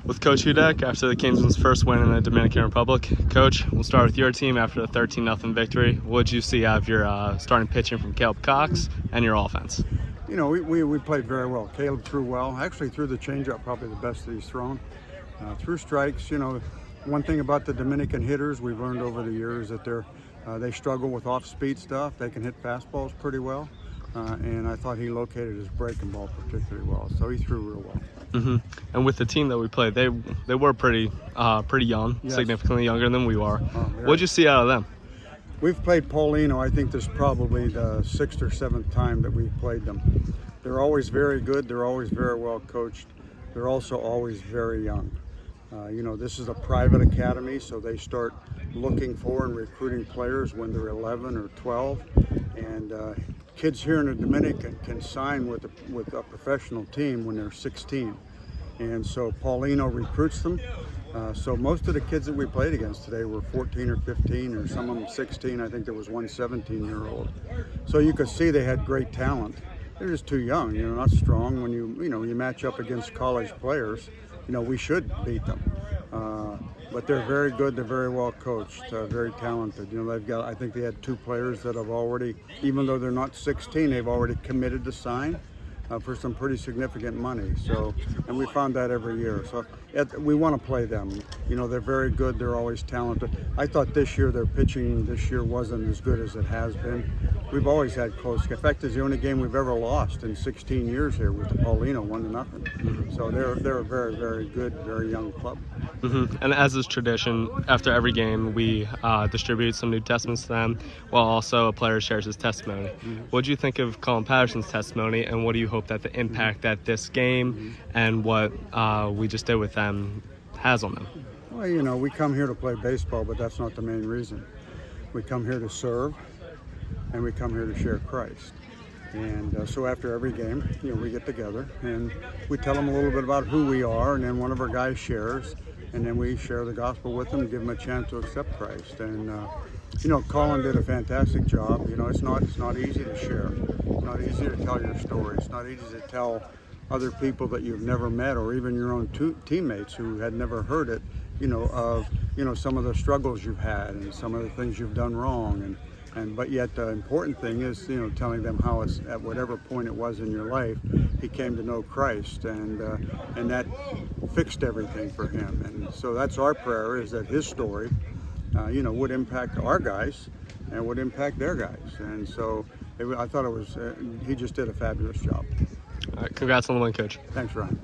with Coach Hudak after the Kingsman's first win in the Dominican Republic. Coach, we'll start with your team after the 13-0 victory. What did you see out of your starting pitching from Caleb Cox and your offense? You know, we played very well. Caleb threw well. Actually threw the changeup, probably the best that he's thrown. Threw strikes. You know, one thing about the Dominican hitters we've learned over the years that they struggle with off-speed stuff. They can hit fastballs pretty well. And I thought he located his breaking ball particularly well. So he threw real well. Mm-hmm. And with the team that we played, they were pretty young, yes. Significantly younger than we are. What did you see out of them? We've played Paulino. I think this is probably the 6th or 7th time that we've played them. They're always very good. They're always very well coached. They're also always very young. You know, this is a private academy, so they start looking for and recruiting players when they're 11 or 12. And kids here in the Dominican can sign with a professional team when they're 16. And so Paulino recruits them. So most of the kids that we played against today were 14 or 15, or some of them 16. I think there was one 17-year-old. So you could see they had great talent. They're just too young, you know, not strong. When you match up against college players, you know, we should beat them. But they're very good. They're very well coached, very talented. You know, I think they had 2 players that have already, even though they're not 16, they've already committed to sign for some pretty significant money. So, and we found that every year. So we want to play them. You know, they're very good. They're always talented. I thought this year their pitching wasn't as good as it has been. We've always had close. In fact, it's the only game we've ever lost in 16 years here with the Paulino, 1-0. Mm-hmm. So they're a very, very good, very young club. Mm-hmm. And as is tradition, after every game, we distribute some New Testaments to them, while also a player shares his testimony. Mm-hmm. What do you think of Colin Patterson's testimony, and what do you hope that the impact that this game and what we just did with them has on them? Well, you know, we come here to play baseball, but that's not the main reason. We come here to serve, and we come here to share Christ. And so after every game, you know, we get together and we tell them a little bit about who we are, and then one of our guys shares, and then we share the gospel with them and give them a chance to accept Christ. And you know, Colin did a fantastic job. You know, it's not easy to share. It's not easy to tell your story. It's not easy to tell other people that you've never met, or even your own teammates who had never heard it, you know, of, you know, some of the struggles you've had and some of the things you've done wrong. But yet the important thing is, you know, telling them how it's, at whatever point it was in your life, he came to know Christ, and that fixed everything for him. And so that's our prayer, is that his story, you know, would impact our guys and would impact their guys. And so I thought he just did a fabulous job. All right, congrats on the win, Coach. Thanks, Ryan.